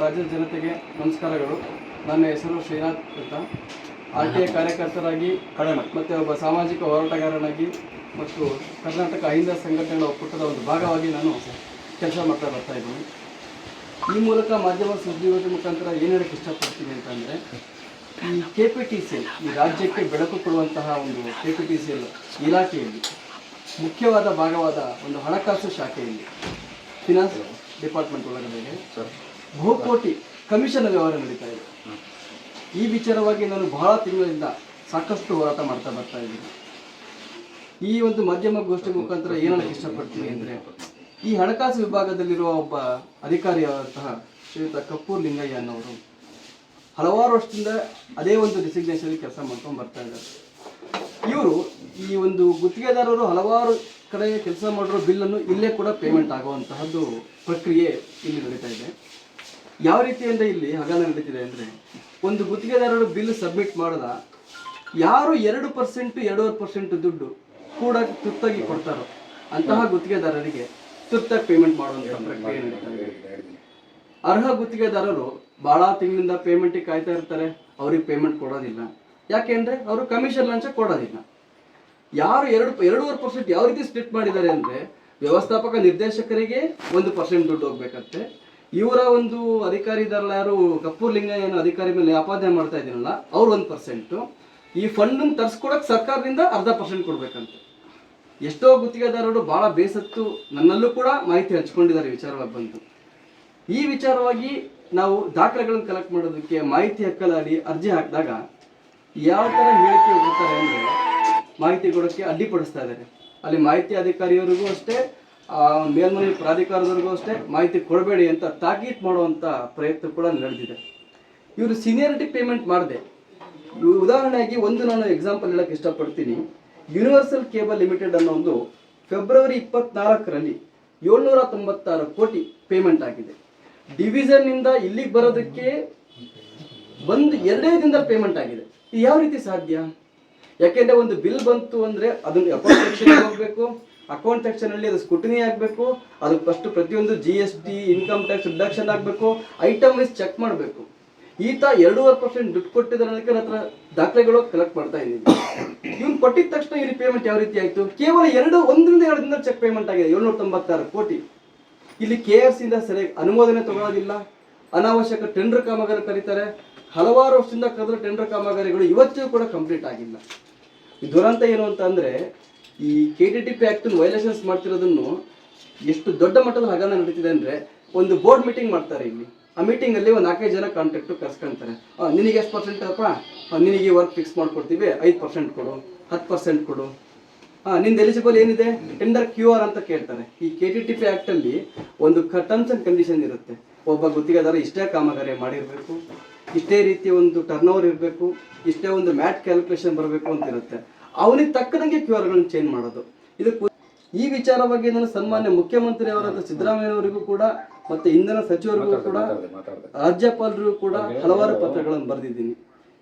ರಾಜ್ಯದ ಜನತೆಗೆ ನಮಸ್ಕಾರಗಳು. ನನ್ನ ಹೆಸರು ಶ್ರೀನಾಥ್ ಅಂತ. RTI ಕಾರ್ಯಕರ್ತರಾಗಿ ಮತ್ತು ಒಬ್ಬ ಸಾಮಾಜಿಕ ಹೋರಾಟಗಾರನಾಗಿ ಮತ್ತು ಕರ್ನಾಟಕ ಅಹಿಂದ ಸಂಘಟನೆಗಳ ಒಕ್ಕೂಟದ ಒಂದು ಭಾಗವಾಗಿ ನಾನು ಕೆಲಸ ಮಾಡ್ತಾ ಬರ್ತಾ ಇದ್ದೀನಿ. ಈ ಮೂಲಕ ಮಾಧ್ಯಮ ಸುದ್ದಿಗೋಷ್ಠಿ ಮುಖಾಂತರ ಏನು ಹೇಳಕ್ಕೆ ಇಷ್ಟಪಡ್ತೀನಿ ಅಂತಂದರೆ, ಈ KPTCL ಈ ರಾಜ್ಯಕ್ಕೆ ಬೆಳಕು ಕೊಡುವಂತಹ ಒಂದು KPTCL ಇಲಾಖೆಯಲ್ಲಿ ಮುಖ್ಯವಾದ ಭಾಗವಾದ ಒಂದು ಹಣಕಾಸು ಶಾಖೆಯಲ್ಲಿ ಫಿನಾನ್ಸ್ ಡಿಪಾರ್ಟ್ಮೆಂಟ್ ಒಳಗಡೆ ಬಹುಕೋಟಿ ಕಮಿಷನ್ ವ್ಯವಹಾರ ನಡೀತಾ ಇದೆ. ಈ ವಿಚಾರವಾಗಿ ನಾನು ಬಹಳ ತಿಂಗಳಿಂದ ಸಾಕಷ್ಟು ಹೋರಾಟ ಮಾಡ್ತಾ ಬರ್ತಾ ಇದ್ದೀನಿ. ಈ ಒಂದು ಮಾಧ್ಯಮ ಗೋಷ್ಠಿ ಮುಖಾಂತರ ಏನಕ್ಕೆ ಇಷ್ಟಪಡ್ತೀನಿ ಅಂದರೆ, ಈ ಹಣಕಾಸು ವಿಭಾಗದಲ್ಲಿರುವ ಒಬ್ಬ ಅಧಿಕಾರಿಯಾದಂತಹ ಶ್ರೀಯುತ ಕಪ್ಪೂರ್ ಲಿಂಗಯ್ಯ ಅನ್ನೋರು ಹಲವಾರು ವರ್ಷದಿಂದ ಅದೇ ಒಂದು ಡಿಸಿಗ್ನೇಷನ್ ಕೆಲಸ ಮಾಡ್ಕೊಂಡು ಬರ್ತಾ ಇದ್ದಾರೆ. ಇವರು ಈ ಒಂದು ಗುತ್ತಿಗೆದಾರರು ಹಲವಾರು ಕಡೆ ಕೆಲಸ ಮಾಡಿರೋ ಬಿಲ್ಲನ್ನು ಇಲ್ಲೇ ಕೂಡ ಪೇಮೆಂಟ್ ಆಗುವಂತಹದ್ದು ಪ್ರಕ್ರಿಯೆ ಇಲ್ಲಿ ನಡೀತಾ ಇದೆ. ಯಾವ ರೀತಿಯಿಂದ ಇಲ್ಲಿ ಹಗರಣ ನಡೀತಿದೆ ಅಂದರೆ, ಒಂದು ಗುತ್ತಿಗೆದಾರರು ಬಿಲ್ ಸಬ್ಮಿಟ್ ಮಾಡಿದ ಯಾರು 2% 2.5% ದುಡ್ಡು ಕೂಡ ತುರ್ತಾಗಿ ಕೊಡ್ತಾರೋ ಅಂತಹ ಗುತ್ತಿಗೆದಾರರಿಗೆ ತುರ್ತಾಗಿ ಪೇಮೆಂಟ್ ಮಾಡುವಂತಹ ಪ್ರಕ್ರಿಯೆ ನಡೀತಾ ಇದೆ. ಅರ್ಹ ಗುತ್ತಿಗೆದಾರರು ಬಹಳ ತಿಂಗಳಿಂದ ಪೇಮೆಂಟಿಗೆ ಕಾಯ್ತಾ ಇರ್ತಾರೆ, ಅವ್ರಿಗೆ ಪೇಮೆಂಟ್ ಕೊಡೋದಿಲ್ಲ. ಯಾಕೆಂದ್ರೆ ಅವರು ಕಮಿಷನ್ ಲಂಚ ಕೊಡೋದಿಲ್ಲ. ಯಾರು 2.5% ಯಾವ ರೀತಿ ಸ್ಪ್ಲಿಟ್ ಮಾಡಿದ್ದಾರೆ ಅಂದರೆ, ವ್ಯವಸ್ಥಾಪಕ ನಿರ್ದೇಶಕರಿಗೆ 1% ದುಡ್ಡು ಹೋಗ್ಬೇಕಂತೆ. ಇವರ ಒಂದು ಅಧಿಕಾರಿ ಇದಾರಲ್ಲ, ಯಾರು ಕಪ್ಪೂರ್ ಲಿಂಗಯ್ಯನ ಅಧಿಕಾರಿ ಮೇಲೆ ಆಪಾದನೆ ಮಾಡ್ತಾ ಇದ್ದೀನಲ್ಲ, ಅವ್ರು 1%. ಈ ಫಂಡನ್ನು ತರಿಸ್ಕೊಡಕ್ಕೆ ಸರ್ಕಾರದಿಂದ 0.5% ಕೊಡ್ಬೇಕಂತೆ. ಎಷ್ಟೋ ಗುತ್ತಿಗೆದಾರರು ಬಹಳ ಬೇಸತ್ತು ನನ್ನಲ್ಲೂ ಕೂಡ ಮಾಹಿತಿ ಹಂಚ್ಕೊಂಡಿದ್ದಾರೆ ವಿಚಾರವಾಗಿ ಬಂತು. ಈ ವಿಚಾರವಾಗಿ ನಾವು ದಾಖಲೆಗಳನ್ನು ಕಲೆಕ್ಟ್ ಮಾಡೋದಕ್ಕೆ ಮಾಹಿತಿ ಹಕ್ಕಲ್ಲಿ ಅರ್ಜಿ ಹಾಕಿದಾಗ ಯಾವ ಥರ ಹೇಳಿಕೆ ಹೋಗ್ತಾರೆ ಅಂದರೆ, ಮಾಹಿತಿ ಕೊಡೋಕ್ಕೆ ಅಡ್ಡಿಪಡಿಸ್ತಾ ಇದ್ದಾರೆ. ಅಲ್ಲಿ ಮಾಹಿತಿ ಅಧಿಕಾರಿಯವರಿಗೂ ಅಷ್ಟೇ, ಮೇಲ್ಮನೆ ಪ್ರಾಧಿಕಾರದವರಿಗೂ ಅಷ್ಟೇ ಮಾಹಿತಿ ಕೊಡಬೇಡಿ ಅಂತ ತಾಕೀತು ಮಾಡುವಂಥ ಪ್ರಯತ್ನ ಕೂಡ ನಡೆದಿದೆ. ಇವರು ಸೀನಿಯಾರಿಟಿ ಪೇಮೆಂಟ್ ಮಾಡಿದೆ. ಉದಾಹರಣೆಯಾಗಿ ಒಂದು ನಾನು ಎಕ್ಸಾಂಪಲ್ ಹೇಳಕ್ಕೆ ಇಷ್ಟಪಡ್ತೀನಿ. ಯೂನಿವರ್ಸಲ್ ಕೇಬಲ್ ಲಿಮಿಟೆಡ್ ಅನ್ನೋ ಒಂದು ಫೆಬ್ರವರಿ 24ರಲ್ಲಿ 796 ಕೋಟಿ ಪೇಮೆಂಟ್ ಆಗಿದೆ. ಡಿವಿಷನ್ನಿಂದ ಇಲ್ಲಿಗೆ ಬರೋದಕ್ಕೆ ಒಂದು 2 ದಿನದಲ್ಲಿ ಪೇಮೆಂಟ್ ಆಗಿದೆ. ಇದು ಯಾವ ರೀತಿ ಸಾಧ್ಯ? ಯಾಕೆಂದರೆ ಒಂದು ಬಿಲ್ ಬಂತು ಅಂದರೆ ಅದನ್ನು ಅಕೌಂಟ್ ಸೆಕ್ಷನ್ಗೆ ಹೋಗಬೇಕು, ಅಕೌಂಟ್ ಸೆಕ್ಷನಲ್ಲಿ ಅದು ಸ್ಕ್ರೂಟಿನಿ ಆಗಬೇಕು, ಅದು ಫಸ್ಟ್ ಪ್ರತಿಯೊಂದು GST ಇನ್ಕಮ್ ಟ್ಯಾಕ್ಸ್ ಡಿಡಕ್ಷನ್ ಆಗಬೇಕು, ಐಟಮ್ ವೈಸ್ ಚೆಕ್ ಮಾಡಬೇಕು. ಈತ 2.5% ದುಡ್ಡು ಕೊಟ್ಟಿದ್ದಾರೆ ಅನ್ನೋದಕ್ಕೆ ನನ್ನ ಹತ್ರ ದಾಖಲೆಗಳು ಕಲೆಕ್ಟ್ ಮಾಡ್ತಾ ಇದ್ದೀನಿ. ಇವ್ನು ಕೊಟ್ಟಿದ ತಕ್ಷಣ ಇಲ್ಲಿ ಪೇಮೆಂಟ್ ಯಾವ ರೀತಿ ಆಯಿತು? ಕೇವಲ 1 ದಿನದಿಂದ ಚೆಕ್ ಪೇಮೆಂಟ್ ಆಗಿದೆ 796 ಕೋಟಿ. ಇಲ್ಲಿ KRC ಇಂದ ಸರಿಯಾಗಿ ಅನುಮೋದನೆ ತಗೊಳ್ಳೋದಿಲ್ಲ, ಅನಾವಶ್ಯಕ ಟೆಂಡರ್ ಕಾಮಗಾರಿ ಕರೀತಾರೆ. ಹಲವಾರು ವರ್ಷದಿಂದ ಕರೆದ ಟೆಂಡರ್ ಕಾಮಗಾರಿಗಳು ಇವತ್ತಿಗೂ ಕೂಡ ಕಂಪ್ಲೀಟ್ ಆಗಿಲ್ಲ. ಈ ದುರಂತ ಏನು ಅಂತ ಅಂದರೆ, ಈ KTTP ಆ್ಯಕ್ಟನ್ನು ವೈಲೇಷನ್ಸ್ ಮಾಡ್ತಿರೋದನ್ನು ಎಷ್ಟು ದೊಡ್ಡ ಮಟ್ಟದ ಹಗರಣ ನಡೀತಿದೆ ಅಂದರೆ, ಒಂದು ಬೋರ್ಡ್ ಮೀಟಿಂಗ್ ಮಾಡ್ತಾರೆ ಇಲ್ಲಿ. ಆ ಮೀಟಿಂಗಲ್ಲಿ ಒಂದು 4-5 ಜನ ಕಾಂಟ್ರಾಕ್ಟು ಕರ್ಸ್ಕೊಂತಾರೆ. ನಿನಗೆ ಎಷ್ಟು % ಅಪ್ಪ, ನಿನಗೆ ವರ್ಕ್ ಫಿಕ್ಸ್ ಮಾಡ್ಕೊಡ್ತೀವಿ, 5% ಕೊಡು, 10% ಕೊಡು, ನಿಂದು ಎಲಿಜಿಬಲ್ ಏನಿದೆ, ಟೆಂಡರ್ QR ಅಂತ ಕೇಳ್ತಾರೆ. ಈ KTTP ಆ್ಯಕ್ಟಲ್ಲಿ ಒಂದು ಟರ್ಮ್ಸ್ ಆ್ಯಂಡ್ ಕಂಡೀಷನ್ ಇರುತ್ತೆ. ಒಬ್ಬ ಗುತ್ತಿಗೆದಾರ ಇಷ್ಟೇ ಕಾಮಗಾರಿ ಮಾಡಿರಬೇಕು, ಇಷ್ಟೇ ರೀತಿಯ ಒಂದು ಟರ್ನ್ ಓವರ್ ಇರಬೇಕು, ಇಷ್ಟೇ ಒಂದು ಮ್ಯಾಟ್ ಕ್ಯಾಲ್ಕುಲೇಷನ್ ಬರಬೇಕು ಅಂತ ಇರುತ್ತೆ. ಅವನಿಗೆ ತಕ್ಕದಂಗೆ QR ಚೇಂಜ್ ಮಾಡೋದು. ಇದಕ್ಕೆ ಈ ವಿಚಾರವಾಗಿ ನಾನು ಸನ್ಮಾನ್ಯ ಮುಖ್ಯಮಂತ್ರಿ ಅವರಾದ ಸಿದ್ದರಾಮಯ್ಯವರಿಗೂ ಕೂಡ ಮತ್ತು ಇಂಧನ ಸಚಿವರಿಗೂ ಕೂಡ ರಾಜ್ಯಪಾಲರಿಗೂ ಕೂಡ ಹಲವಾರು ಪತ್ರಗಳನ್ನು ಬರೆದಿದ್ದೀನಿ.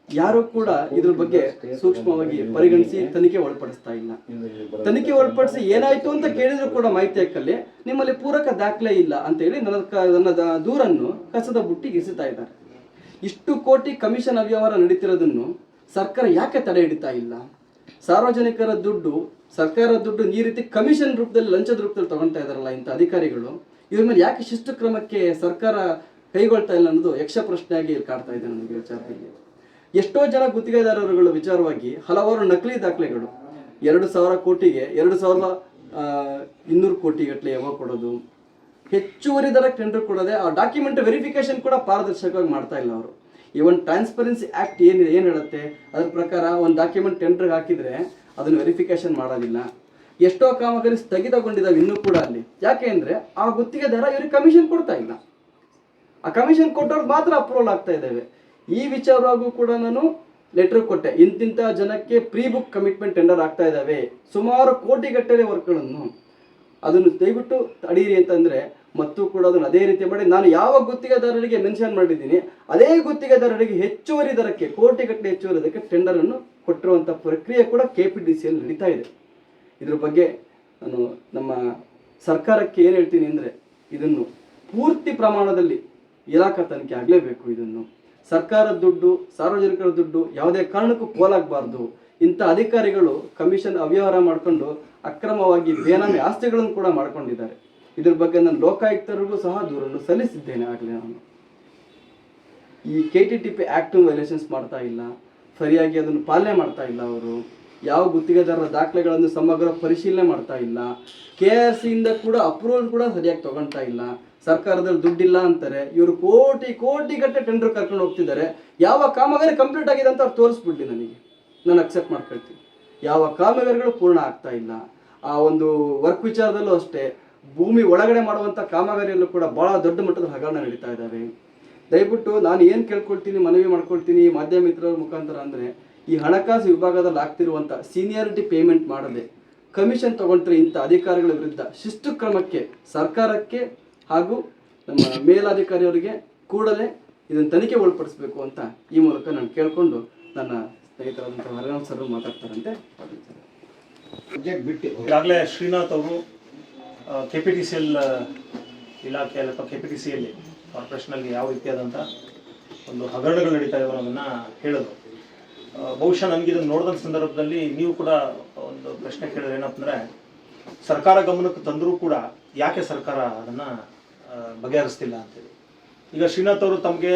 ಯಾರು ಕೂಡ ಇದ್ರ ಬಗ್ಗೆ ಸೂಕ್ಷ್ಮವಾಗಿ ಪರಿಗಣಿಸಿ ತನಿಖೆ ಒಳಪಡಿಸ್ತಾ ಇಲ್ಲ. ತನಿಖೆ ಒಳಪಡಿಸಿ ಏನಾಯ್ತು ಅಂತ ಕೇಳಿದ್ರು ಕೂಡ ಮಾಹಿತಿ ಹಕ್ಕಲ್ಲಿ ನಿಮ್ಮಲ್ಲಿ ಪೂರಕ ದಾಖಲೆ ಇಲ್ಲ ಅಂತೇಳಿ ನನ್ನ ದೂರನ್ನು ಕಸದ ಬುಟ್ಟಿಗೆ ಎಸೆತಾ ಇದ್ದಾರೆ. ಇಷ್ಟು ಕೋಟಿ ಕಮಿಷನ್ ಅವ್ಯವಹಾರ ನಡೀತಿರೋದನ್ನು ಸರ್ಕಾರ ಯಾಕೆ ತಡೆ ಹಿಡಿತಾ ಇಲ್ಲ? ಸಾರ್ವಜನಿಕರ ದುಡ್ಡು, ಸರ್ಕಾರದ ದುಡ್ಡು ಈ ರೀತಿ ಕಮಿಷನ್ ರೂಪದಲ್ಲಿ, ಲಂಚದ ರೂಪದಲ್ಲಿ ತಗೊಳ್ತಾ ಇದ್ದಾರಲ್ಲ ಇಂಥ ಅಧಿಕಾರಿಗಳು, ಇವ್ರ ಮೇಲೆ ಯಾಕೆ ಶಿಸ್ತು ಕ್ರಮಕ್ಕೆ ಸರ್ಕಾರ ಕೈಗೊಳ್ತಾ ಇಲ್ಲ ಅನ್ನೋದು ಯಕ್ಷ ಪ್ರಶ್ನೆಯಾಗಿ ಕಾಡ್ತಾ ಇದೆ ನನಗೆ ವಿಚಾರದಲ್ಲಿ. ಎಷ್ಟೋ ಜನ ಗುತ್ತಿಗೆದಾರರುಗಳ ವಿಚಾರವಾಗಿ ಹಲವಾರು ನಕಲಿ ದಾಖಲೆಗಳು, 2,000 ಕೋಟಿಗೆ 2,200 ಕೋಟಿ ಗಟ್ಟಲೆ ಯಾವಾಗ ಕೊಡೋದು, ಹೆಚ್ಚುವರಿ ದರ ಟೆಂಡರ್ ಕೊಡೋದೆ, ಆ ಡಾಕ್ಯುಮೆಂಟ್ ವೆರಿಫಿಕೇಶನ್ ಕೂಡ ಪಾರದರ್ಶಕವಾಗಿ ಮಾಡ್ತಾ ಇಲ್ಲ ಅವರು. ಇವನ್ ಟ್ರಾನ್ಸ್ಪರೆನ್ಸಿ ಆ್ಯಕ್ಟ್ ಏನು ಹೇಳುತ್ತೆ, ಅದ್ರ ಪ್ರಕಾರ ಒಂದು ಡಾಕ್ಯುಮೆಂಟ್ ಟೆಂಡರ್ಗೆ ಹಾಕಿದರೆ ಅದನ್ನು ವೆರಿಫಿಕೇಶನ್ ಮಾಡೋದಿಲ್ಲ. ಎಷ್ಟೋ ಕಾಮಗಾರಿ ಸ್ಥಗಿತಗೊಂಡಿದ್ದಾವೆ ಇನ್ನೂ ಕೂಡ ಅಲ್ಲಿ. ಯಾಕೆ ಅಂದರೆ ಆ ಗುತ್ತಿಗೆದಾರ ಇವ್ರಿಗೆ ಕಮಿಷನ್ ಕೊಡ್ತಾ ಇಲ್ಲ. ಆ ಕಮಿಷನ್ ಕೊಟ್ಟವ್ರಿಗೆ ಮಾತ್ರ ಅಪ್ರೂವಲ್ ಆಗ್ತಾ ಇದ್ದಾವೆ. ಈ ವಿಚಾರವಾಗೂ ಕೂಡ ನಾನು ಲೆಟರ್ ಕೊಟ್ಟೆ. ಇಂತಿಂಥ ಜನಕ್ಕೆ ಪ್ರೀ ಬುಕ್ ಕಮಿಟ್ಮೆಂಟ್ ಟೆಂಡರ್ ಆಗ್ತಾ ಇದ್ದಾವೆ, ಸುಮಾರು ಕೋಟಿಗಟ್ಟಲೆ ವರ್ಕ್ಗಳನ್ನು, ಅದನ್ನು ದಯವಿಟ್ಟು ತಡೀರಿ ಅಂತಂದರೆ ಮತ್ತು ಕೂಡ ಅದನ್ನು ಅದೇ ರೀತಿ ಮಾಡಿ ನಾನು ಯಾವ ಗುತ್ತಿಗೆದಾರರಿಗೆ ಮೆನ್ಷನ್ ಮಾಡಿದ್ದೀನಿ ಅದೇ ಗುತ್ತಿಗೆದಾರರಿಗೆ ಹೆಚ್ಚುವರಿ ದರಕ್ಕೆ, ಕೋಟಿಗಟ್ಟಲೆ ಹೆಚ್ಚುವರಿ ದರಕ್ಕೆ ಟೆಂಡರನ್ನು ಕೊಟ್ಟಿರುವಂಥ ಪ್ರಕ್ರಿಯೆ ಕೂಡ KPTCL ನಡೀತಾ ಇದೆ. ಇದ್ರ ಬಗ್ಗೆ ನಾನು ನಮ್ಮ ಸರ್ಕಾರಕ್ಕೆ ಏನು ಹೇಳ್ತೀನಿ ಅಂದರೆ, ಇದನ್ನು ಪೂರ್ತಿ ಪ್ರಮಾಣದಲ್ಲಿ ಇಲಾಖಾ ತನಿಖೆ ಆಗಲೇಬೇಕು. ಇದನ್ನು ಸರ್ಕಾರದ ದುಡ್ಡು, ಸಾರ್ವಜನಿಕರ ದುಡ್ಡು ಯಾವುದೇ ಕಾರಣಕ್ಕೂ ಪೋಲಾಗಬಾರ್ದು. ಇಂಥ ಅಧಿಕಾರಿಗಳು ಕಮಿಷನ್ ಅವ್ಯವಹಾರ ಮಾಡಿಕೊಂಡು ಅಕ್ರಮವಾಗಿ ಬೇನಾಮಿ ಆಸ್ತಿಗಳನ್ನು ಕೂಡ ಮಾಡ್ಕೊಂಡಿದ್ದಾರೆ. ಇದ್ರ ಬಗ್ಗೆ ನಾನು ಲೋಕಾಯುಕ್ತರಿಗೂ ಸಹ ದೂರನ್ನು ಸಲ್ಲಿಸಿದ್ದೇನೆ. ಆಗಲೇ ನಾನು ಈ KTTP ಆ್ಯಕ್ಟ್ ವೈಲೇಷನ್ಸ್ ಮಾಡ್ತಾ ಇಲ್ಲ, ಸರಿಯಾಗಿ ಅದನ್ನು ಪಾಲನೆ ಮಾಡ್ತಾ ಇಲ್ಲ. ಅವರು ಯಾವ ಗುತ್ತಿಗೆದಾರರ ದಾಖಲೆಗಳನ್ನು ಸಮಗ್ರ ಪರಿಶೀಲನೆ ಮಾಡ್ತಾ ಇಲ್ಲ. KRCಯಿಂದ ಕೂಡ ಅಪ್ರೂವಲ್ ಕೂಡ ಸರಿಯಾಗಿ ತಗೊಳ್ತಾ ಇಲ್ಲ. ಸರ್ಕಾರದಲ್ಲಿ ದುಡ್ಡಿಲ್ಲ ಅಂತಾರೆ, ಇವರು ಕೋಟಿ ಗಟ್ಟಲೆ ಟೆಂಡರ್ ಕರ್ಕೊಂಡು ಹೋಗ್ತಿದ್ದಾರೆ. ಯಾವ ಕಾಮಗಾರಿ ಕಂಪ್ಲೀಟ್ ಆಗಿದೆ ಅಂತ ಅವ್ರು ತೋರಿಸ್ಬಿಡ್ಲಿ, ನಾನು ಅಕ್ಸೆಪ್ಟ್ ಮಾಡ್ಕೊಳ್ತೀನಿ. ಯಾವ ಕಾಮಗಾರಿಗಳು ಪೂರ್ಣ ಆಗ್ತಾ ಇಲ್ಲ. ಆ ಒಂದು ವರ್ಕ್ ವಿಚಾರದಲ್ಲೂ ಅಷ್ಟೇ, ಭೂಮಿ ಒಳಗಡೆ ಮಾಡುವಂಥ ಕಾಮಗಾರಿಯಲ್ಲೂ ಕೂಡ ಭಾಳ ದೊಡ್ಡ ಮಟ್ಟದ ಹಗರಣ ನಡೀತಾ ಇದ್ದಾವೆ. ದಯವಿಟ್ಟು ನಾನು ಏನು ಕೇಳ್ಕೊಳ್ತೀನಿ, ಮನವಿ ಮಾಡ್ಕೊಳ್ತೀನಿ ಮಾಧ್ಯಮ ಮಿತ್ರರ ಮುಖಾಂತರ ಅಂದರೆ, ಈ ಹಣಕಾಸು ವಿಭಾಗದಲ್ಲಿ ಆಗ್ತಿರುವಂಥ ಸೀನಿಯಾರಿಟಿ ಪೇಮೆಂಟ್ ಮಾಡದೆ ಕಮಿಷನ್ ತಗೊಂಡ್ರೆ ಇಂಥ ಅಧಿಕಾರಿಗಳ ವಿರುದ್ಧ ಶಿಸ್ತು ಕ್ರಮಕ್ಕೆ ಸರ್ಕಾರಕ್ಕೆ ಹಾಗೂ ನಮ್ಮ ಮೇಲಾಧಿಕಾರಿಯವರಿಗೆ ಕೂಡಲೇ ಇದನ್ನು ತನಿಖೆ ಒಳಪಡಿಸಬೇಕು ಅಂತ ಈ ಮೂಲಕ ನಾನು ಕೇಳಿಕೊಂಡು ನನ್ನ ಸ್ನೇಹಿತರಾದಂಥ ಹರಿನಾಥ್ ಸರ್ ಮಾತಾಡ್ತಾರಂತೆ. ಈಗಾಗಲೇ ಶ್ರೀನಾಥ್ ಅವರು KPTCL ಇಲಾಖೆಯಲ್ಲಿ ಅಥವಾ KPTCL ಕಾರ್ಪೊರೇಷನಲ್ಲಿ ಯಾವ ರೀತಿಯಾದಂಥ ಒಂದು ಹಗರಣಗಳು ನಡೀತಾ ಇವೆ ಅನ್ನೋದನ್ನು ಹೇಳಿದ್ರು. ಬಹುಶಃ ನನಗೆ ಇದನ್ನು ನೋಡಿದ ಸಂದರ್ಭದಲ್ಲಿ ನೀವು ಕೂಡ ಒಂದು ಪ್ರಶ್ನೆ ಕೇಳಿದ್ರೆ ಏನಪ್ಪಂದರೆ, ಸರ್ಕಾರ ಗಮನಕ್ಕೆ ತಂದರೂ ಕೂಡ ಯಾಕೆ ಸರ್ಕಾರ ಅದನ್ನು ಬಗೆಹರಿಸ್ತಿಲ್ಲ ಅಂತೇಳಿ. ಈಗ ಶ್ರೀನಾಥ್ ಅವರು ತಮಗೆ